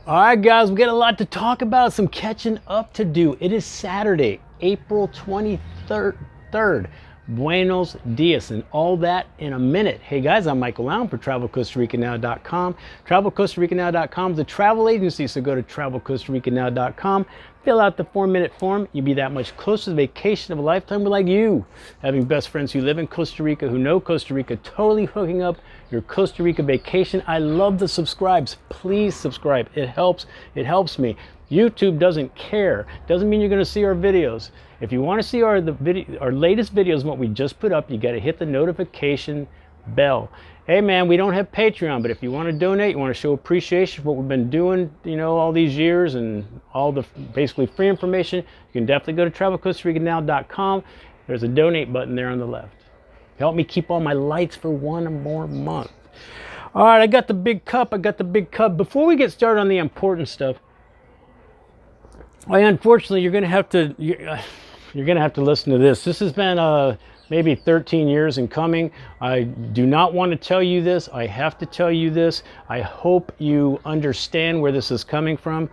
All right, guys, we got a lot to talk about, some catching up to do. It is Saturday, April 23rd. Buenos dias, and all that in a minute. Hey guys, I'm Michael Allen for TravelCostaRicanNow.com. TravelCostaRicanNow.com is a travel agency, so go to TravelCostaRicanNow.com. Fill out the 4-minute form. You'll be that much closer to the vacation of a lifetime. We're like you, having best friends who live in Costa Rica, who know Costa Rica, totally hooking up your Costa Rica vacation. I love the subscribes. Please subscribe. It helps. It helps me. YouTube doesn't care. Doesn't mean you're going to see our videos. If you want to see our latest videos, what we just put up, you got to hit the notification bell. Hey man, we don't have Patreon, but if you want to donate, you want to show appreciation for what we've been doing, all these years and all the basically free information, you can definitely go to TravelCostaRicanNow.com. There's a donate button there on the left. Help me keep all my lights for one more month. All right, I got the big cup. Before we get started on the important stuff, unfortunately, you're gonna have to listen to this. This has been maybe 13 years in coming. I do not want to tell you this. I have to tell you this. I hope you understand where this is coming from.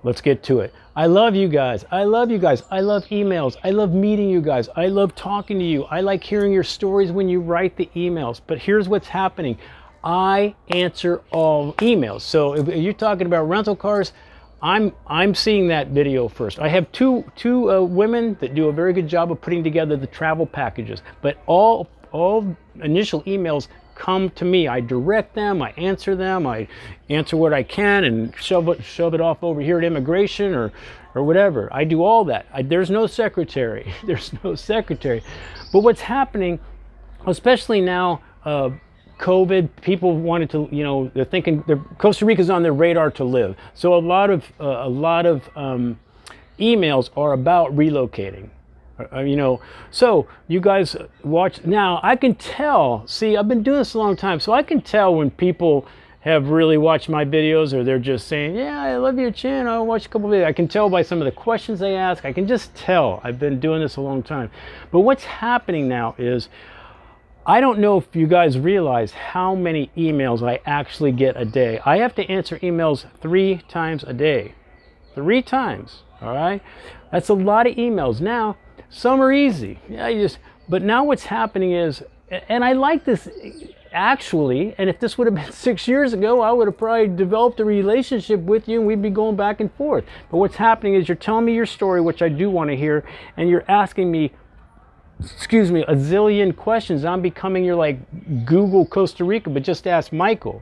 Let's get to it. I love you guys. I love you guys. I love emails. I love meeting you guys. I love talking to you. I like hearing your stories when you write the emails. But here's what's happening. I answer all emails. So if you're talking about rental cars, I'm seeing that video first. I have two women that do a very good job of putting together the travel packages, but all initial emails come to me. I direct them, I answer what I can and shove it off over here at immigration or whatever. I do all that. There's no secretary. There's no secretary. But what's happening, especially now, COVID, people wanted to, they're thinking Costa Rica's on their radar to live. So a lot of emails are about relocating. So you guys watch now. I can tell. See, I've been doing this a long time, so I can tell when people have really watched my videos or they're just saying, "Yeah, I love your channel. I'll watch a couple of videos." I can tell by some of the questions they ask. I can just tell. I've been doing this a long time. But what's happening now is, I don't know if you guys realize how many emails I actually get a day. I have to answer emails 3 times a day. 3 times, all right? That's a lot of emails. Now, some are easy. But now what's happening is, and I like this actually, and if this would have been 6 years ago, I would have probably developed a relationship with you and we'd be going back and forth. But what's happening is you're telling me your story, which I do want to hear, and you're asking me, a zillion questions. I'm becoming your Google Costa Rica, but just ask Michael.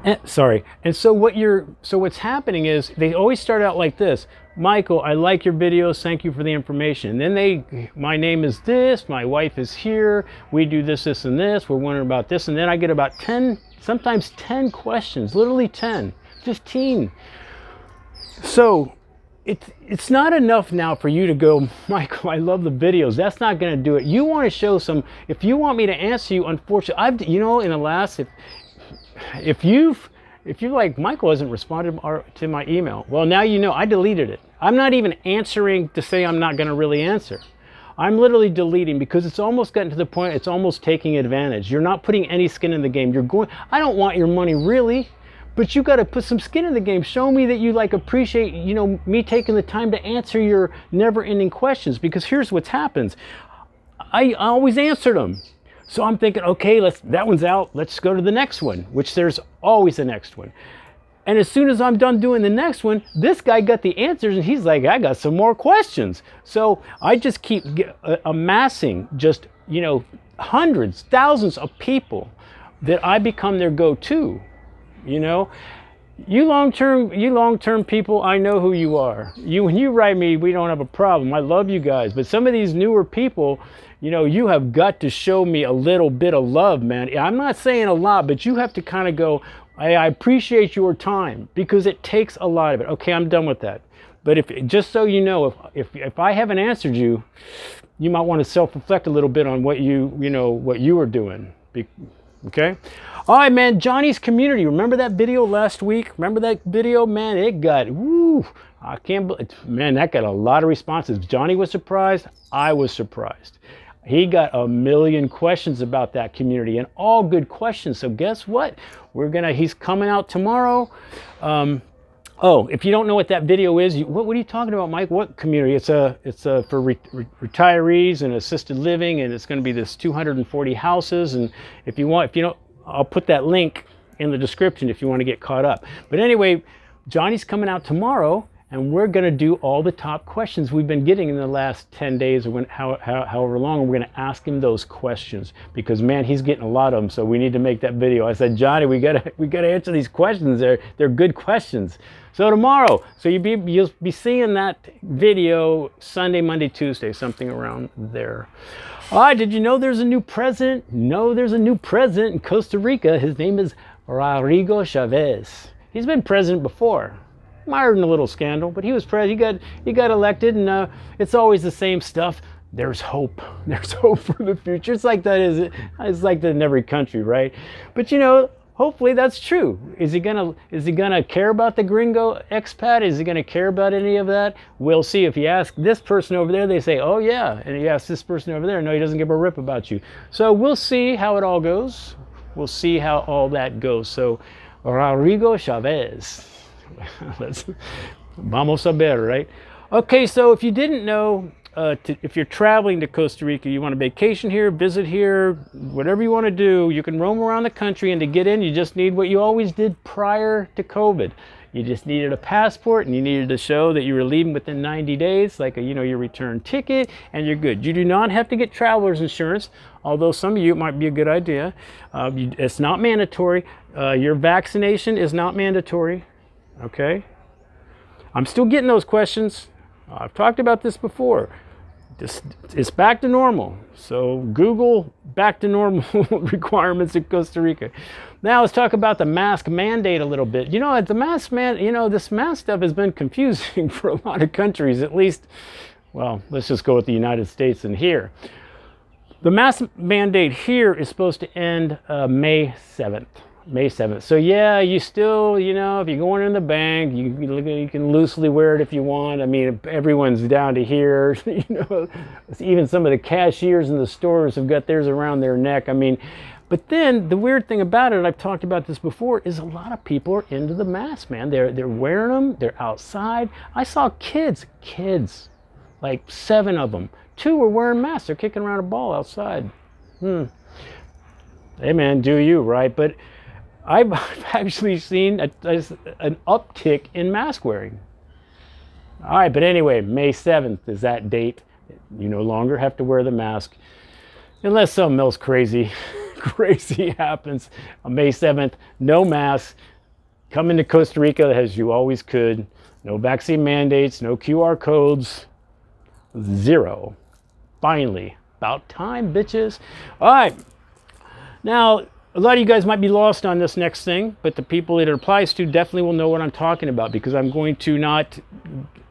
And so what's happening is they always start out like this: Michael, I like your videos, thank you for the information. And then my name is this, my wife is here, we do this, this, and this, we're wondering about this, and then I get about 10, sometimes 10 questions, literally 10, 15. So it's not enough now for you to go, Michael, I love the videos. That's not going to do it. You want to show some. If you want me to answer you, unfortunately, in the last, if you're like, Michael hasn't responded to my email, well, now you know I deleted it. I'm not even answering to say I'm not going to really answer. I'm literally deleting because it's almost gotten to the point. It's almost taking advantage. You're not putting any skin in the game. I don't want your money really. But you got to put some skin in the game. Show me that you appreciate, me taking the time to answer your never-ending questions. Because here's what happens. I always answer them. So I'm thinking, okay, that one's out. Let's go to the next one, which there's always a next one. And as soon as I'm done doing the next one, this guy got the answers and he's like, I got some more questions. So I just keep amassing just, hundreds, thousands of people that I become their go-to. You long-term people, I know who you are. When you write me, we don't have a problem. I love you guys. But some of these newer people, you have got to show me a little bit of love, man. I'm not saying a lot, but you have to kind of go, I appreciate your time, because it takes a lot of it. Okay, I'm done with that. But just so you know, if I haven't answered you, you might want to self-reflect a little bit on what you were doing. Okay? All right, man, Johnny's community. Remember that video last week? Remember that video? Man, it got, I can't believe, man, that got a lot of responses. Johnny was surprised. I was surprised. He got a million questions about that community, and all good questions. So guess what? He's coming out tomorrow. Oh, if you don't know what that video is, what are you talking about, Mike? What community? It's for retirees and assisted living, and it's going to be this 240 houses. And if you don't, I'll put that link in the description if you want to get caught up. But anyway, Johnny's coming out tomorrow, and we're going to do all the top questions we've been getting in the last 10 days or however long. And we're going to ask him those questions because, man, he's getting a lot of them. So we need to make that video. I said, Johnny, we got to answer these questions. They're good questions. So tomorrow, so you'll be seeing that video Sunday, Monday, Tuesday, something around there. All right, did you know there's a new president? No, there's a new president in Costa Rica. His name is Rodrigo Chavez. He's been president before. Mired in a little scandal, but he was president. He got elected, and it's always the same stuff. There's hope. There's hope for the future. It's like that. It's like that in every country, right? But hopefully that's true. Is he gonna care about the gringo expat? Is he gonna care about any of that? We'll see. If you ask this person over there, they say, "Oh yeah," and you ask this person over there, no, he doesn't give a rip about you. So we'll see how it all goes. We'll see how all that goes. So Rodrigo Chavez. Vamos a ver, right? Okay, so if you didn't know, if you're traveling to Costa Rica, you want to vacation here, visit here, whatever you want to do, you can roam around the country, and to get in, you just need what you always did prior to COVID. You just needed a passport, and you needed to show that you were leaving within 90 days, like your return ticket, and you're good. You do not have to get traveler's insurance, although some of you, it might be a good idea. It's not mandatory. Your vaccination is not mandatory. Okay, I'm still getting those questions. I've talked about this before. It's back to normal. So Google back to normal requirements in Costa Rica. Now let's talk about the mask mandate a little bit. The mask this mask stuff has been confusing for a lot of countries, at least. Well, let's just go with the United States and here. The mask mandate here is supposed to end May 7th. May 7th. So yeah, you still, if you're going in the bank, you can loosely wear it if you want. I mean, everyone's down to here. Even some of the cashiers in the stores have got theirs around their neck. I mean, but then the weird thing about it, and I've talked about this before, is a lot of people are into the mask, man. They're wearing them. They're outside. I saw kids, like 7 of them. 2 were wearing masks. They're kicking around a ball outside. Hey man, do you, right? But I've actually seen an uptick in mask wearing. All right, but anyway, May 7th is that date. You no longer have to wear the mask unless something else crazy happens. On May 7th, no mask. Come into Costa Rica as you always could. No vaccine mandates, no QR codes, 0. Finally, about time, bitches. All right, now, a lot of you guys might be lost on this next thing, but the people that it applies to definitely will know what I'm talking about, because I'm going to not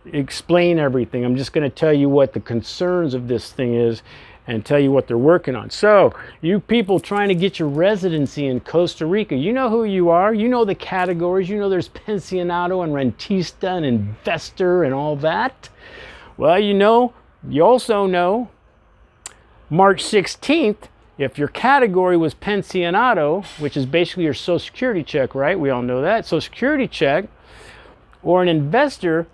explain everything. I'm just going to tell you what the concerns of this thing is and tell you what they're working on. So, you people trying to get your residency in Costa Rica, you know who you are. You know the categories. You know there's pensionado and rentista and investor and all that. Well, you also know March 16th, if your category was pensionado, which is basically your Social Security check, right? We all know that. Social Security check, or an investor,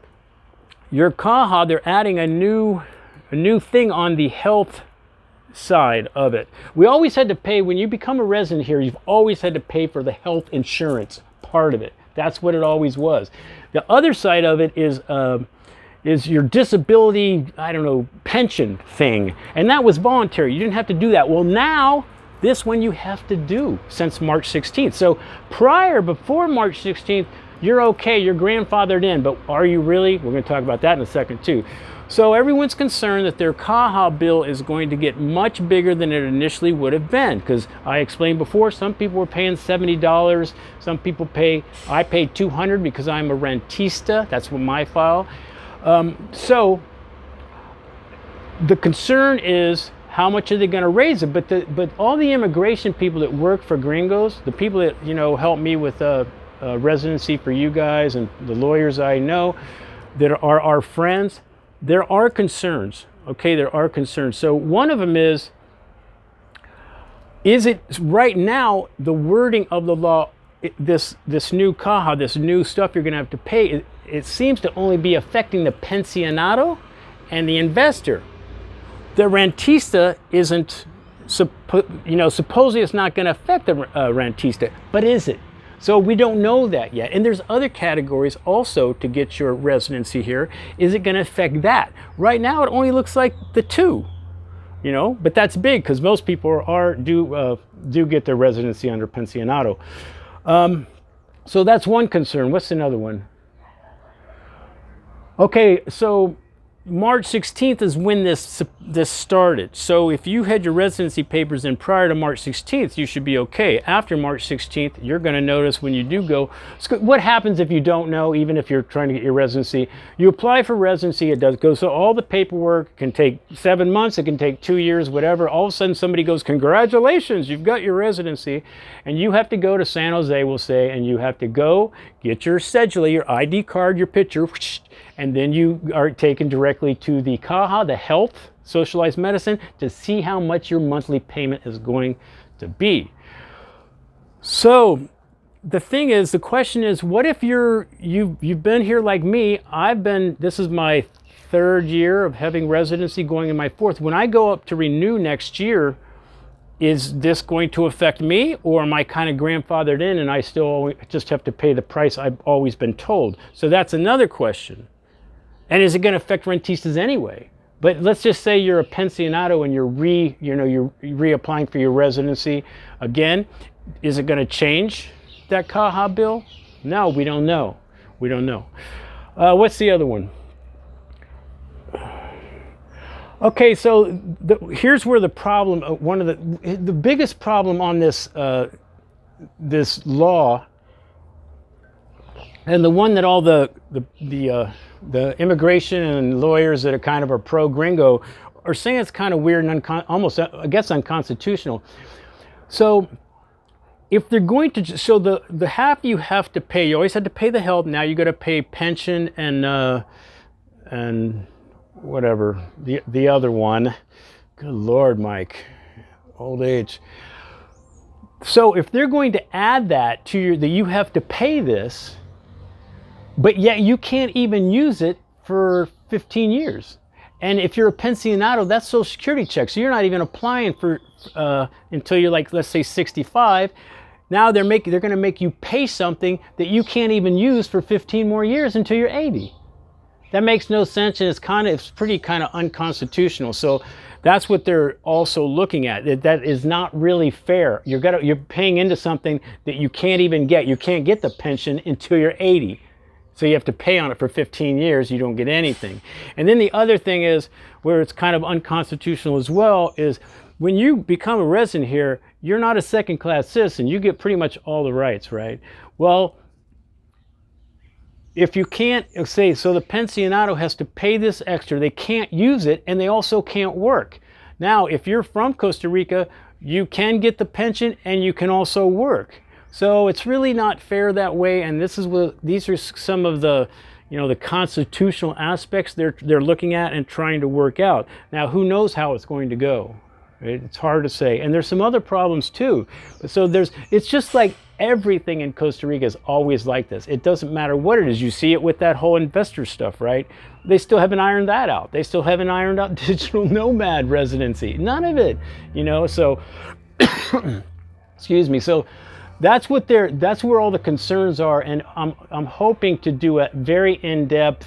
your CAJA, they're adding a new thing on the health side of it. We always had to pay, when you become a resident here, you've always had to pay for the health insurance part of it. That's what it always was. The other side of it is your disability, pension thing. And that was voluntary. You didn't have to do that. Well, now, this one you have to do since March 16th. So before March 16th, you're okay, you're grandfathered in. But are you really? We're going to talk about that in a second too. So everyone's concerned that their CAJA bill is going to get much bigger than it initially would have been. Because I explained before, some people were paying $70. Some people I paid $200 because I'm a rentista. That's what my file. So the concern is, how much are they going to raise it? But all the immigration people that work for gringos, the people that help me with residency for you guys, and the lawyers I know that are our friends, there are concerns Okay, there are concerns. So one of them is it right now, the wording of the law, this new CAJA, this new stuff you're going to have to pay, it seems to only be affecting the pensionado and the investor. The rentista isn't, supposedly it's not going to affect the rentista, but is it? So we don't know that yet. And there's other categories also to get your residency here. Is it going to affect that? Right now, it only looks like the two, but that's big because most people do get their residency under pensionado. So that's one concern. What's another one? Okay, so March 16th is when this started. So if you had your residency papers in prior to March 16th, you should be okay. After March 16th, you're going to notice when you do go, what happens if you don't know, even if you're trying to get your residency? You apply for residency, it does go, so all the paperwork can take 7 months, it can take 2 years, whatever. All of a sudden somebody goes, congratulations, you've got your residency, and you have to go to San Jose, we'll say, and you have to go get your cedula, your ID card, your picture, and then you are taken directly to the CAJA, the health, socialized medicine, to see how much your monthly payment is going to be. So the thing is, the question is, what if you've been here like me? This is my 3rd year of having residency, going in my 4th. When I go up to renew next year, is this going to affect me, or am I kind of grandfathered in and I still just have to pay the price I've always been told? So that's another question. And is it going to affect rentistas anyway? But let's just say you're a pensionado and you're reapplying for your residency again. Is it going to change that CAJA bill? No, we don't know. We don't know. What's the other one? Okay, so here's where the problem, one of the biggest problem on this this law, and the one that all the immigration and lawyers that are kind of pro-gringo are saying it's kind of weird and almost, I guess, unconstitutional. So if they're going to, so the half you have to pay, you always had to pay the health, now you got to pay pension and whatever, the other one. Good Lord, Mike, old age. So if they're going to add that to that you have to pay this, but yet you can't even use it for 15 years. And if you're a pensionado, that's Social Security check. So you're not even applying for until you're like, let's say 65. Now they're going to make you pay something that you can't even use for 15 more years until you're 80. That makes no sense, and it's pretty kind of unconstitutional. So that's what they're also looking at. That is not really fair. You're paying into something that you can't even get. You can't get the pension until you're 80. So you have to pay on it for 15 years, you don't get anything. And then the other thing is, where it's kind of unconstitutional as well, is when you become a resident here, you're not a second-class citizen. You get pretty much all the rights, right? Well, if you can't, say, so the pensionado has to pay this extra, they can't use it, and they also can't work. Now, if you're from Costa Rica, you can get the pension and you can also work. So it's really not fair that way, and these are some of the, the constitutional aspects they're looking at and trying to work out. Now, who knows how it's going to go? Right? It's hard to say, and there's some other problems too. So it's just like everything in Costa Rica is always like this. It doesn't matter what it is. You see it with that whole investor stuff, right? They still haven't ironed that out. They still haven't ironed out digital nomad residency. None of it, So, excuse me. So. That's where all the concerns are, and I'm hoping to do a very in-depth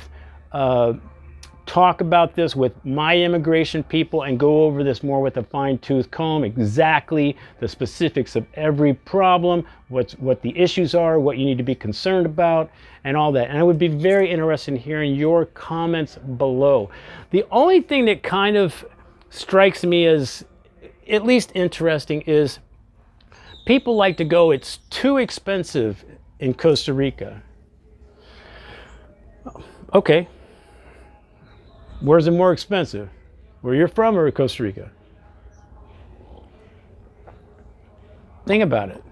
talk about this with my immigration people and go over this more with a fine-tooth comb, exactly the specifics of every problem, what the issues are, what you need to be concerned about, and all that. And I would be very interested in hearing your comments below. The only thing that kind of strikes me as at least interesting is people like to go, it's too expensive in Costa Rica. Okay. Where's it more expensive? Where you're from or Costa Rica? Think about it.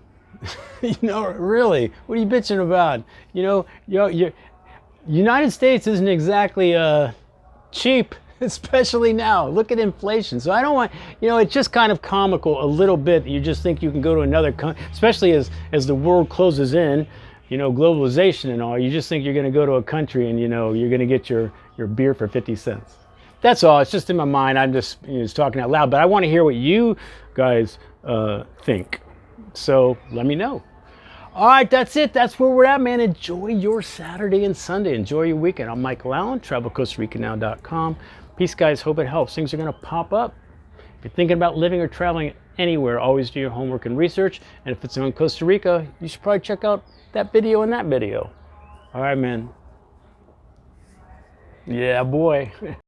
Really, what are you bitching about? United States isn't exactly cheap. especially now. Look at inflation. So I don't want, you know, it's just kind of comical a little bit. You just think you can go to another country, especially as the world closes in, you know, globalization and all. You just think you're going to go to a country and, you know, you're going to get your beer for 50 cents. That's all. It's just in my mind. I'm just, you know, just talking out loud. But I want to hear what you guys think. So let me know. All right, that's it. That's where we're at, man. Enjoy your Saturday and Sunday. Enjoy your weekend. I'm Michael Allen, travelcostaricannow.com. Peace, guys. Hope it helps. Things are going to pop up. If you're thinking about living or traveling anywhere, always do your homework and research. And if it's in Costa Rica, you should probably check out that video and that video. All right, man. Yeah, boy.